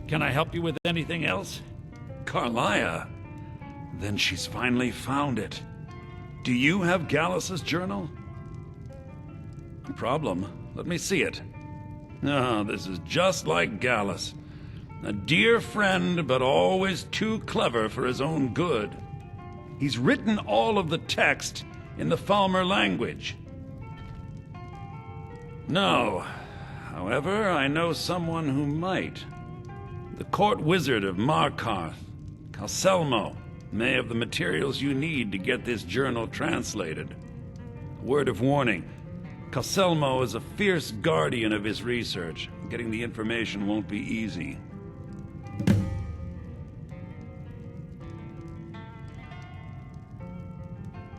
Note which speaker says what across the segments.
Speaker 1: Can I help you with anything else?
Speaker 2: Karliah. Then she's finally found it. Do you have Gallus's journal? No problem. Let me see it. Ah, this is just like Gallus. A dear friend, but always too clever for his own good. He's written all of the text in the Falmer language. No. However, I know someone who might. The court wizard of Markarth, Calcelmo, may have the materials you need to get this journal translated. Word of warning, Calcelmo is a fierce guardian of his research. Getting the information won't be easy.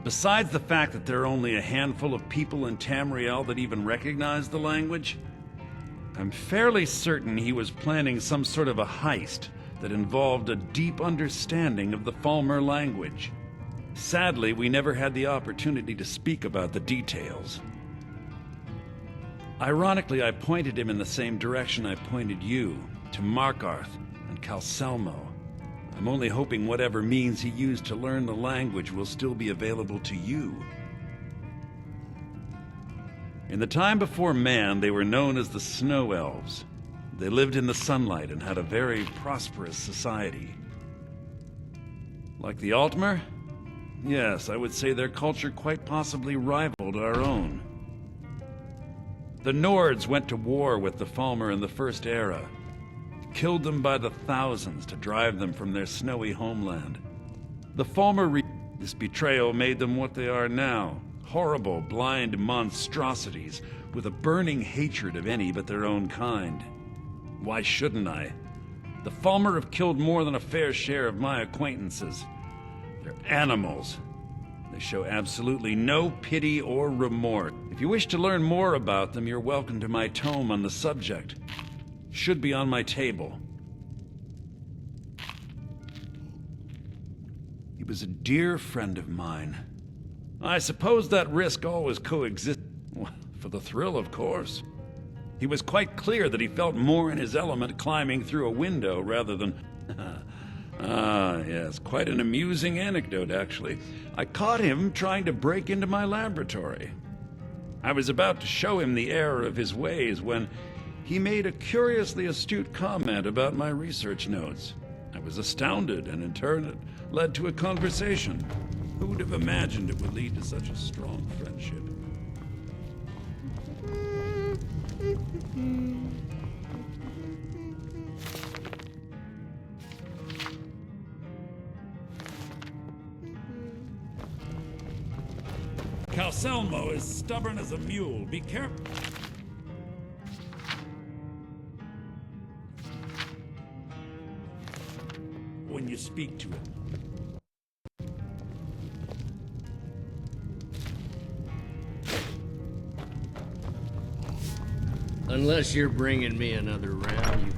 Speaker 2: Besides the fact that there are only a handful of people in Tamriel that even recognize the language, I'm fairly certain he was planning some sort of a heist that involved a deep understanding of the Falmer language. Sadly, we never had the opportunity to speak about the details. Ironically, I pointed him in the same direction I pointed you, to Markarth and Calcelmo. I'm only hoping whatever means he used to learn the language will still be available to you. In the time before man, they were known as the Snow Elves. They lived in the sunlight and had a very prosperous society. Like the Altmer? Yes, I would say their culture quite possibly rivaled our own. The Nords went to war with the Falmer in the First Era, killed them by the thousands to drive them from their snowy homeland. The Falmer this betrayal made them what they are now, horrible, blind monstrosities with a burning hatred of any but their own kind. Why shouldn't I? The Falmer have killed more than a fair share of my acquaintances. They're animals. They show absolutely no pity or remorse. If you wish to learn more about them, you're welcome to my tome on the subject. Should be on my table. He was a dear friend of mine. I suppose that risk always coexists. For the thrill, of course. He was quite clear that he felt more in his element climbing through a window rather than... yes, quite an amusing anecdote, actually. I caught him trying to break into my laboratory. I was about to show him the error of his ways when he made a curiously astute comment about my research notes. I was astounded, and in turn it led to a conversation. Who would have imagined it would lead to such a strong friendship? Calcelmo is stubborn as a mule. Be careful. When you speak to him.
Speaker 3: Unless you're bringing me another round, you...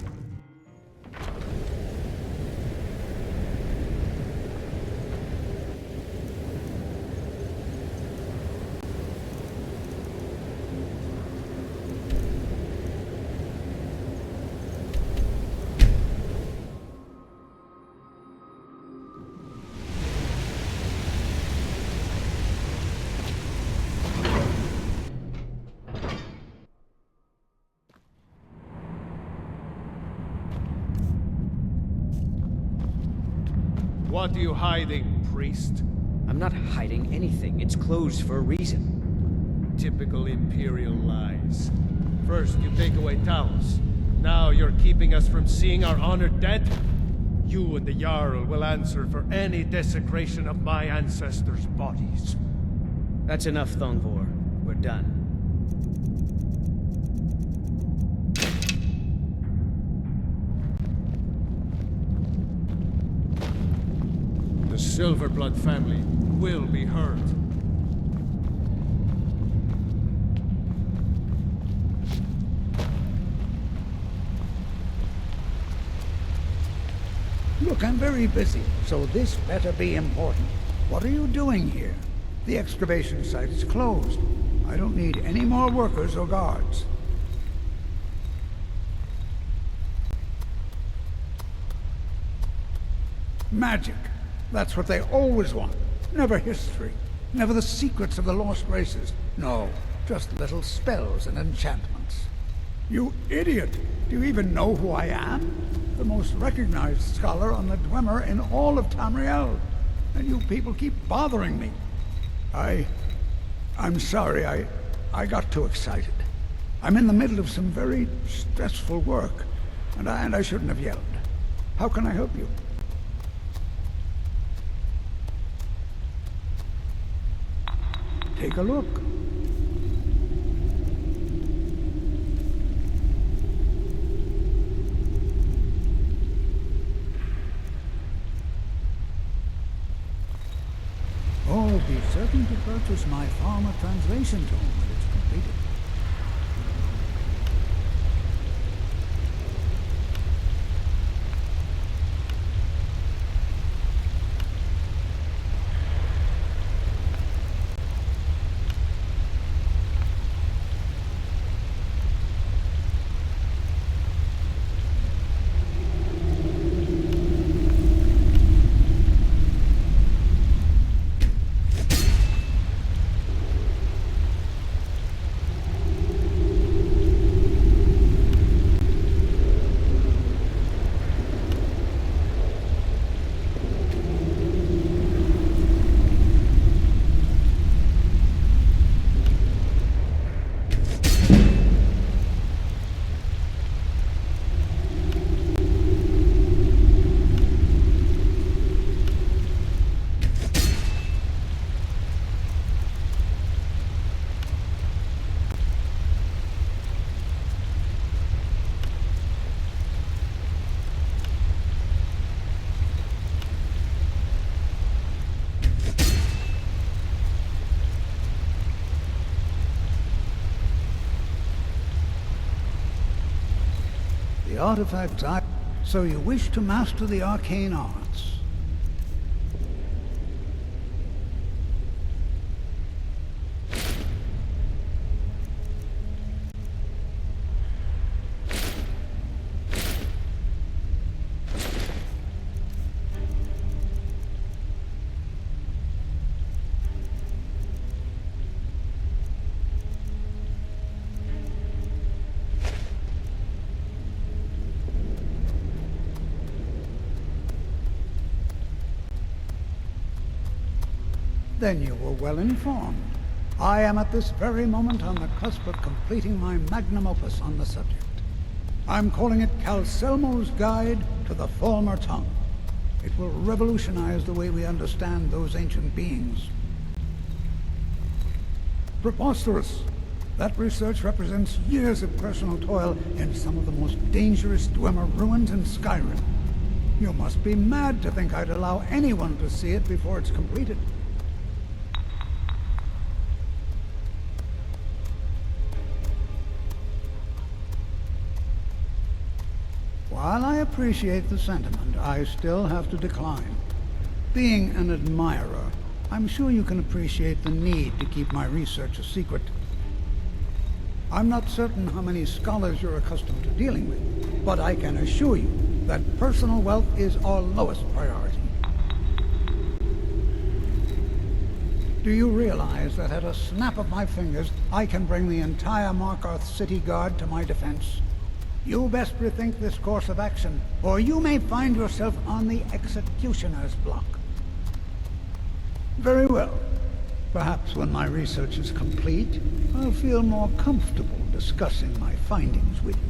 Speaker 4: What are you hiding, priest?
Speaker 5: I'm not hiding anything. It's closed for a reason.
Speaker 4: Typical Imperial lies. First, you take away Talos. Now you're keeping us from seeing our honored dead? You and the Jarl will answer for any desecration of my ancestors' bodies.
Speaker 5: That's enough, Thongvor. We're done.
Speaker 4: The Silverblood family will be heard.
Speaker 6: Look, I'm very busy, so this better be important. What are you doing here? The excavation site is closed. I don't need any more workers or guards. Magic. That's what they always want. Never history. Never the secrets of the lost races. No, just little spells and enchantments. You idiot! Do you even know who I am? The most recognized scholar on the Dwemer in all of Tamriel. And you people keep bothering me. I'm sorry, I got too excited. I'm in the middle of some very stressful work, and I shouldn't have yelled. How can I help you? Take a look. Oh, be certain to purchase my Falmer translation tome when it's completed. The artifacts I... So you wish to master the arcane arts? Then you were well informed. I am at this very moment on the cusp of completing my magnum opus on the subject. I'm calling it Calcelmo's Guide to the Falmer Tongue. It will revolutionize the way we understand those ancient beings. Preposterous! That research represents years of personal toil in some of the most dangerous Dwemer ruins in Skyrim. You must be mad to think I'd allow anyone to see it before it's completed. While I appreciate the sentiment, I still have to decline. Being an admirer, I'm sure you can appreciate the need to keep my research a secret. I'm not certain how many scholars you're accustomed to dealing with, but I can assure you that personal wealth is our lowest priority. Do you realize that at a snap of my fingers, I can bring the entire Markarth city guard to my defense? You best rethink this course of action, or you may find yourself on the executioner's block. Very well. Perhaps when my research is complete, I'll feel more comfortable discussing my findings with you.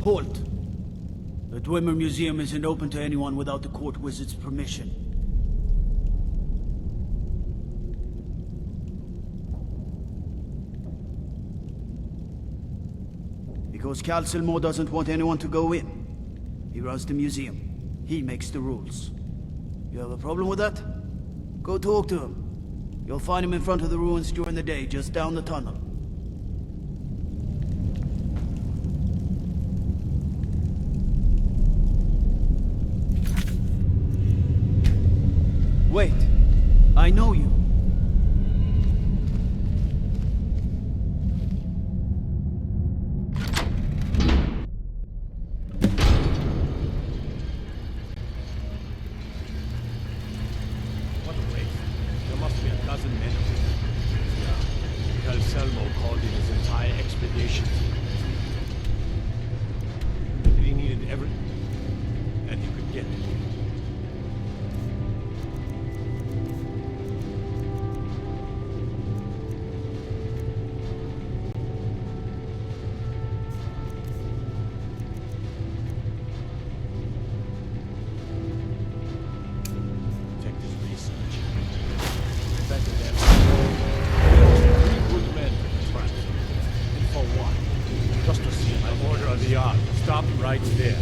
Speaker 7: Halt! The Dwemer Museum isn't open to anyone without the court wizard's permission. Because Calcelmo doesn't want anyone to go in. He runs the museum. He makes the rules. You have a problem with that? Go talk to him. You'll find him in front of the ruins during the day, just down the tunnel. Wait. I know you.
Speaker 4: What a waste. There must be a dozen men of them. Yeah. Calcelmo called in his entire expedition. He needed every... and he could get it. Stop right there.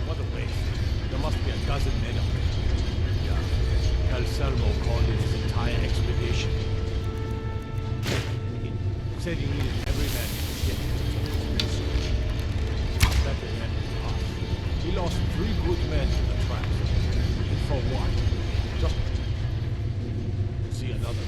Speaker 4: What a waste. There must be a dozen men up there. Yeah. Calcelmo called in his entire expedition. He said he needed every man he could get to research. Better than us. He lost 3 good men to the traps. And for what? Just see another.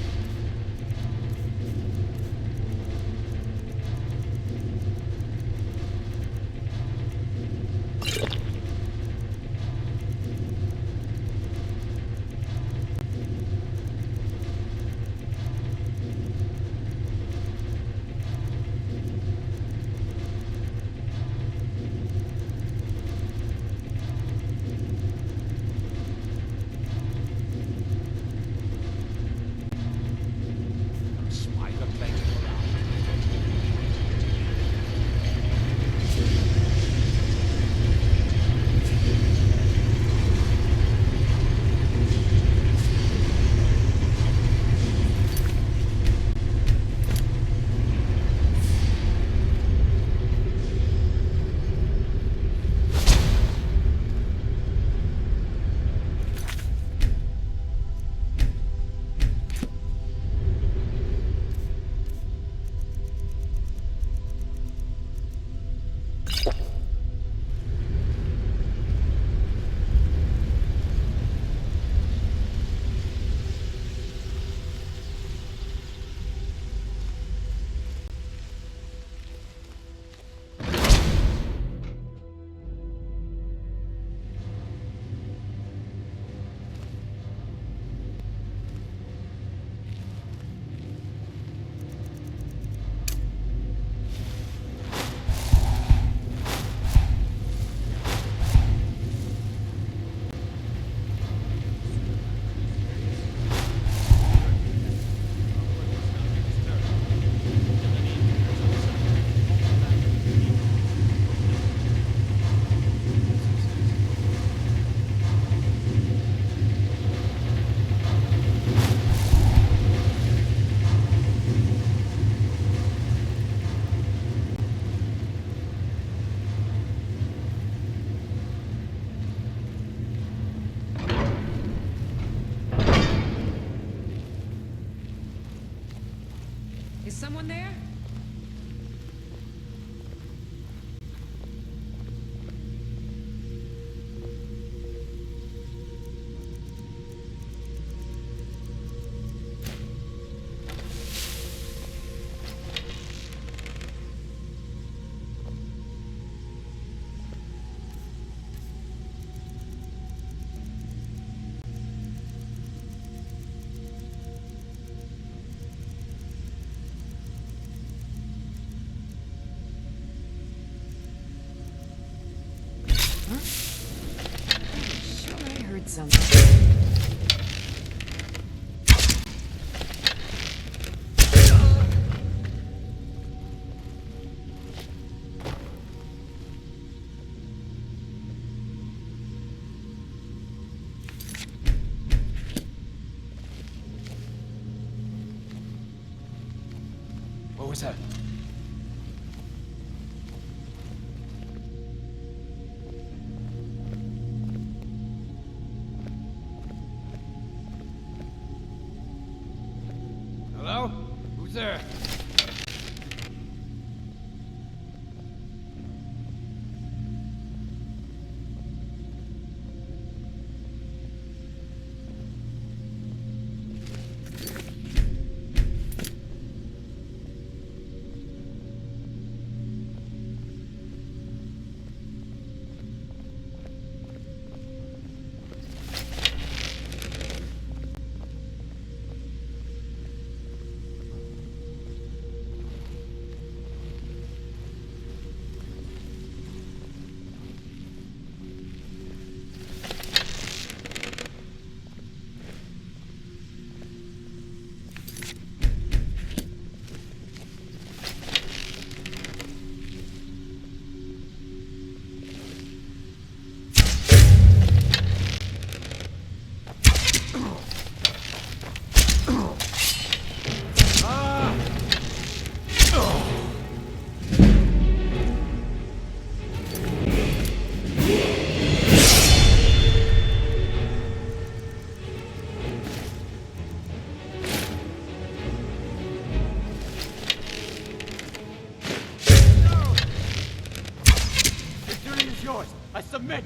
Speaker 8: Is someone there? Something.
Speaker 9: officer. Hello? Who's there? I submit!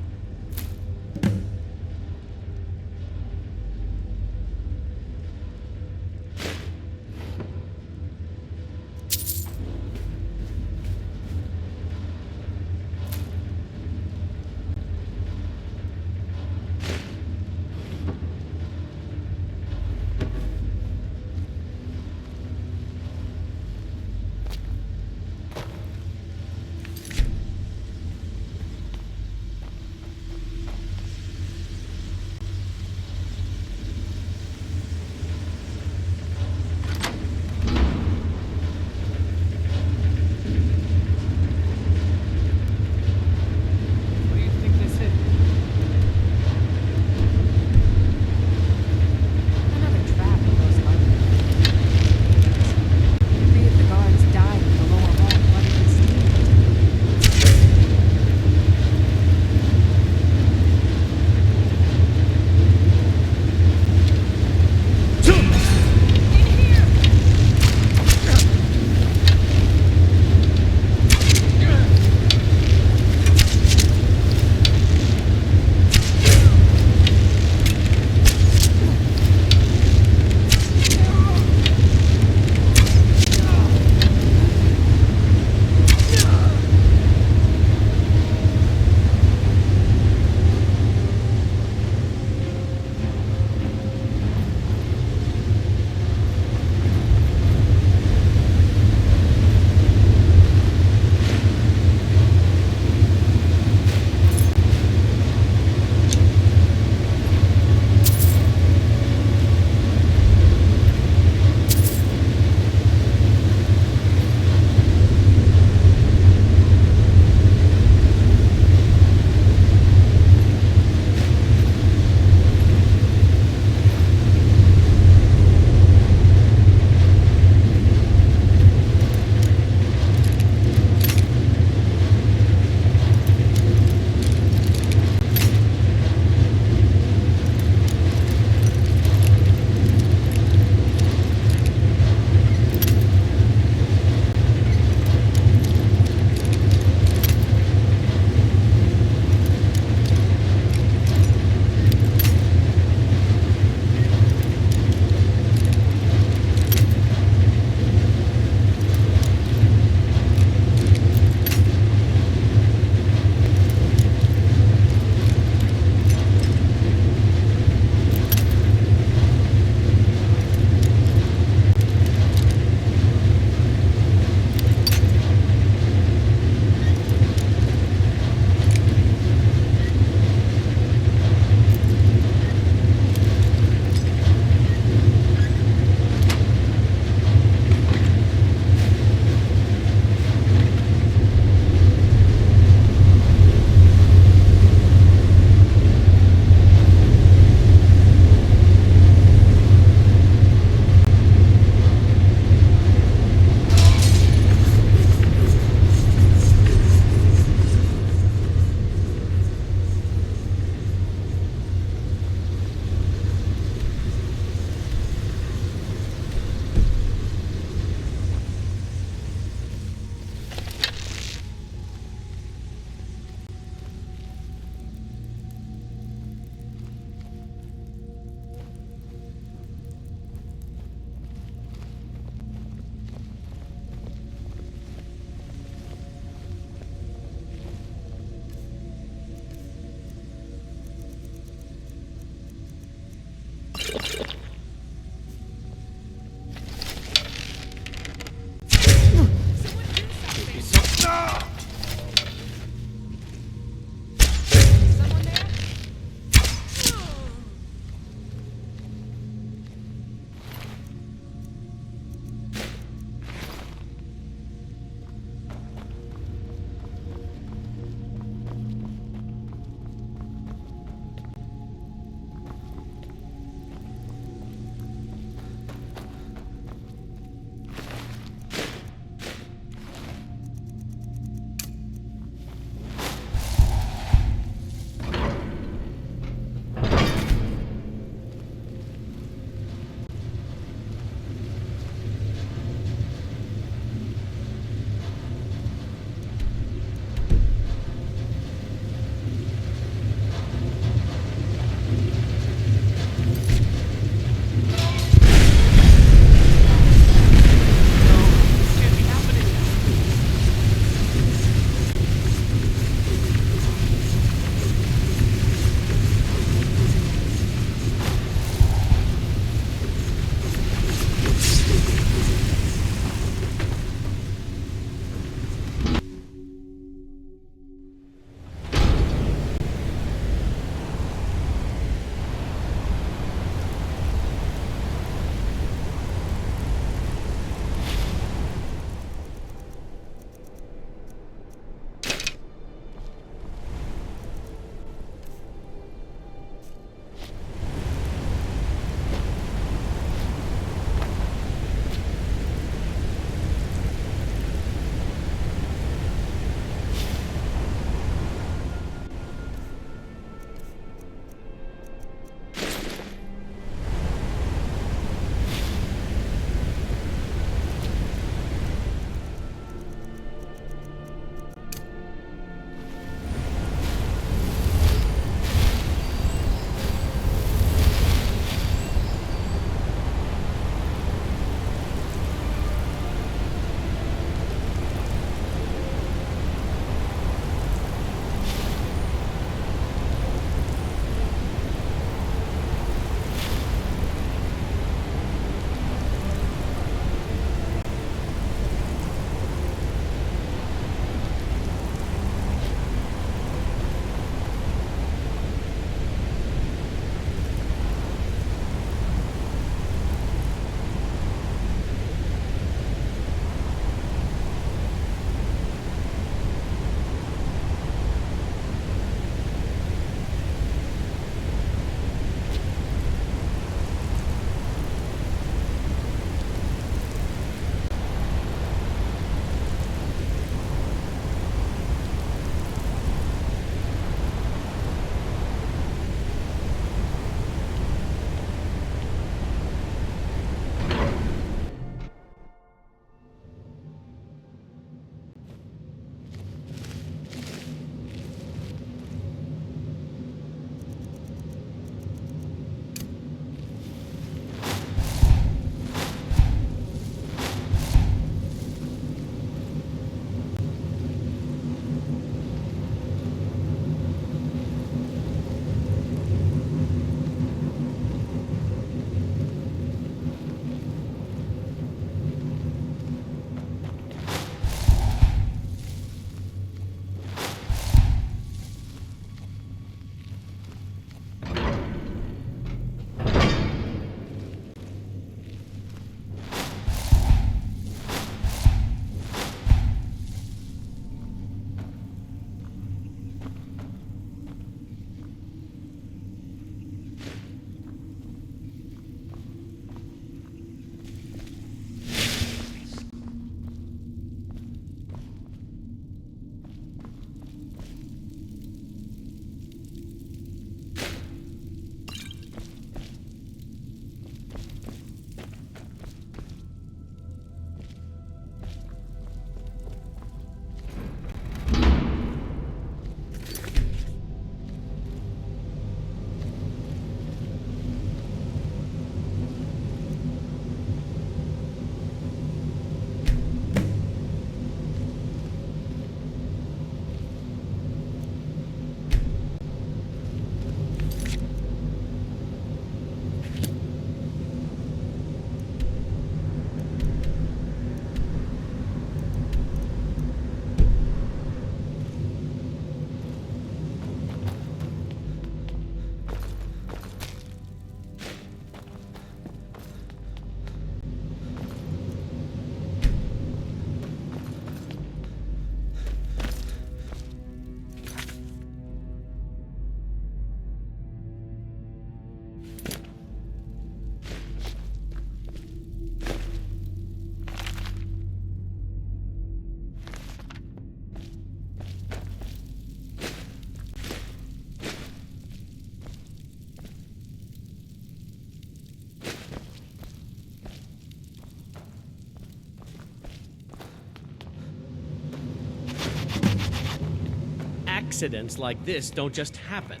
Speaker 3: Accidents like this don't just happen.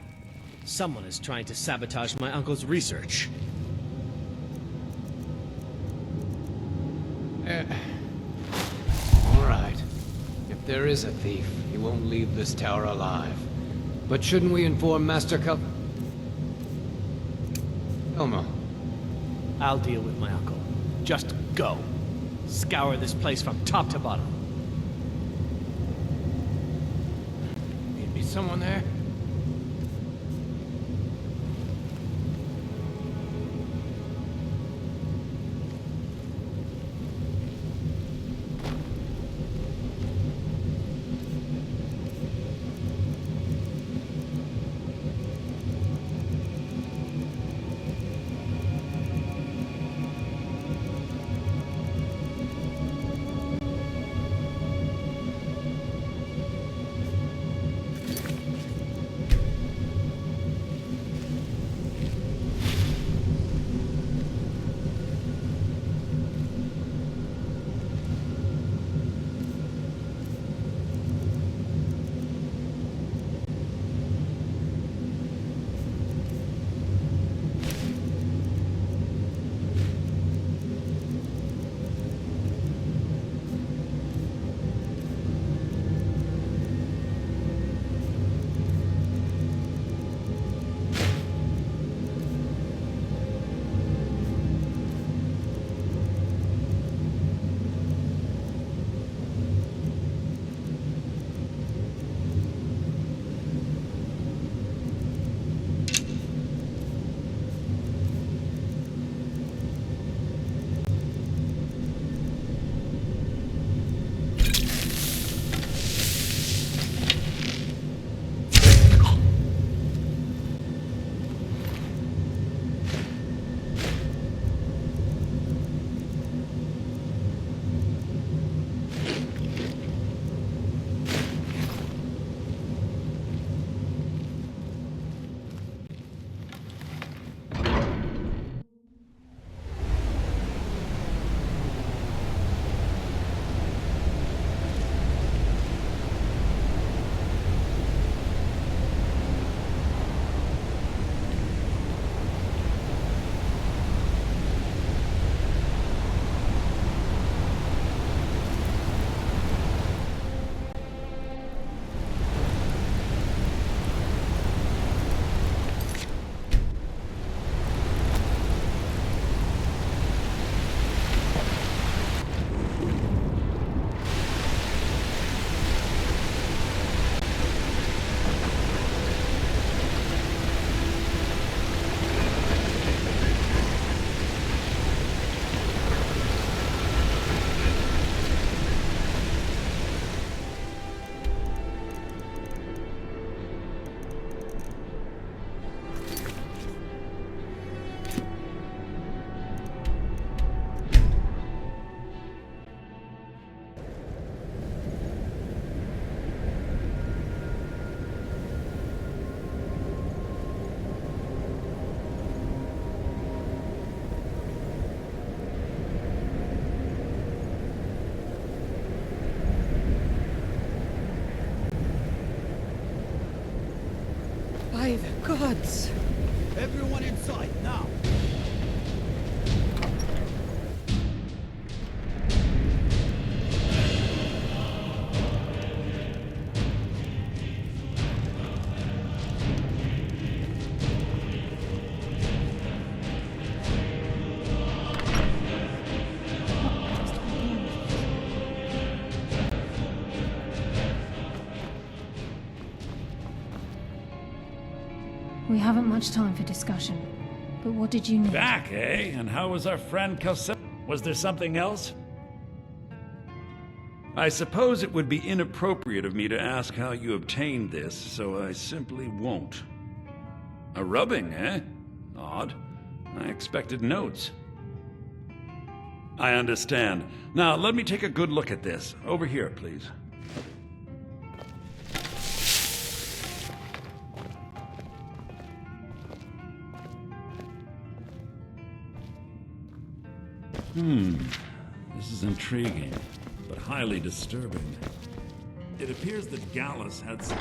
Speaker 3: Someone is trying to sabotage my uncle's research.
Speaker 9: All right. If there is a thief, he won't leave this tower alive. But shouldn't we inform Master Calcelmo?
Speaker 3: I'll deal with my uncle. Just go. Scour this place from top to bottom.
Speaker 9: Maybe someone there?
Speaker 8: By the gods!
Speaker 7: Everyone inside, now!
Speaker 10: We haven't much time for discussion, but what did you need?
Speaker 2: Back, eh? And how was our friend Calcelmo? Was there something else? I suppose it would be inappropriate of me to ask how you obtained this, so I simply won't. A rubbing, eh? Odd. I expected notes. I understand. Now, let me take a good look at this. Over here, please. This is intriguing, but highly disturbing. It appears that Gallus had some...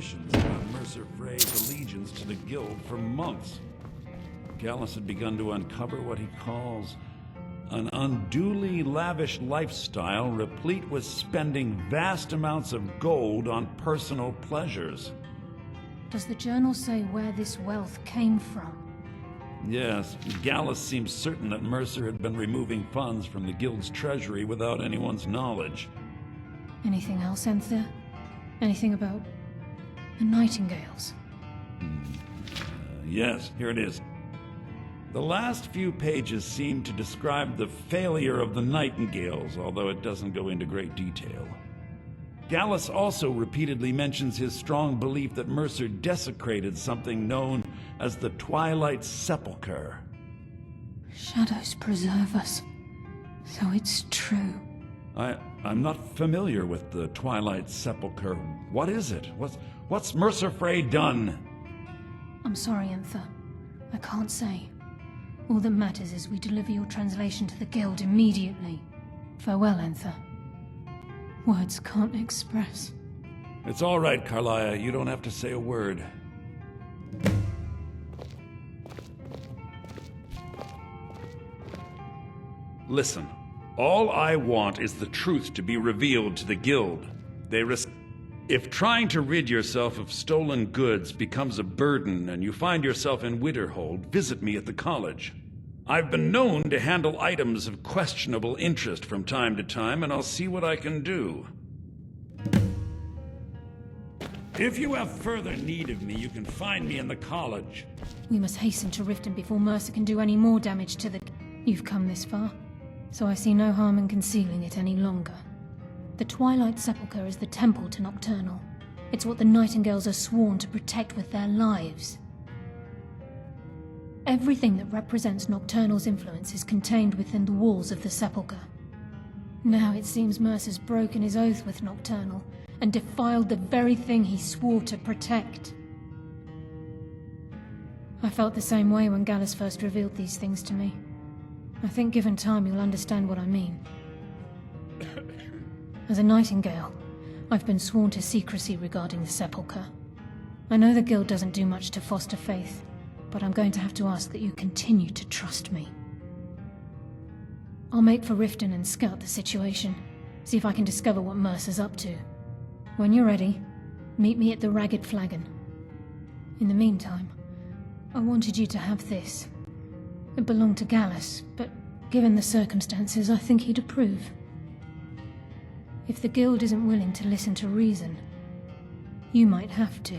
Speaker 2: suspicions about Mercer Frey's allegiance to the Guild for months. Gallus had begun to uncover what he calls an unduly lavish lifestyle replete with spending vast amounts of gold on personal pleasures.
Speaker 10: Does the journal say where this wealth came from?
Speaker 2: Yes, Gallus seems certain that Mercer had been removing funds from the Guild's treasury without anyone's knowledge.
Speaker 10: Anything else, Enthir? Anything about the Nightingales?
Speaker 2: Yes, here it is. The last few pages seem to describe the failure of the Nightingales, although it doesn't go into great detail. Gallus also repeatedly mentions his strong belief that Mercer desecrated something known as the Twilight Sepulchre.
Speaker 10: Shadows preserve us. So it's true.
Speaker 2: I'm not familiar with the Twilight Sepulchre. What is it? What's Mercer Frey done?
Speaker 10: I'm sorry, Enthir. I can't say. All that matters is we deliver your translation to the Guild immediately. Farewell, Enthir. Words can't express.
Speaker 2: It's all right, Karliah. You don't have to say a word. Listen. All I want is the truth to be revealed to the Guild. If trying to rid yourself of stolen goods becomes a burden and you find yourself in Winterhold, visit me at the college. I've been known to handle items of questionable interest from time to time, and I'll see what I can do. If you have further need of me, you can find me in the college.
Speaker 10: We must hasten to Riften before Mercer can do any more damage to the... You've come this far, so I see no harm in concealing it any longer. The Twilight Sepulchre is the temple to Nocturnal. It's what the Nightingales are sworn to protect with their lives. Everything that represents Nocturnal's influence is contained within the walls of the Sepulchre. Now it seems Mercer's broken his oath with Nocturnal and defiled the very thing he swore to protect. I felt the same way when Gallus first revealed these things to me. I think given time you'll understand what I mean. As a Nightingale, I've been sworn to secrecy regarding the Sepulchre. I know the Guild doesn't do much to foster faith, but I'm going to have to ask that you continue to trust me. I'll make for Riften and scout the situation, see if I can discover what Mercer's up to. When you're ready, meet me at the Ragged Flagon. In the meantime, I wanted you to have this. It belonged to Gallus, but given the circumstances, I think he'd approve. If the Guild isn't willing to listen to reason, you might have to.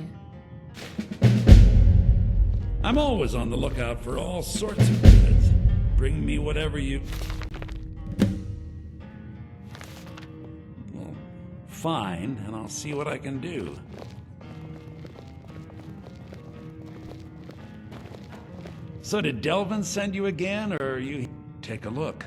Speaker 2: I'm always on the lookout for all sorts of goods. Bring me whatever you... Well, fine, and I'll see what I can do. So did Delvin send you again, or you... Take a look.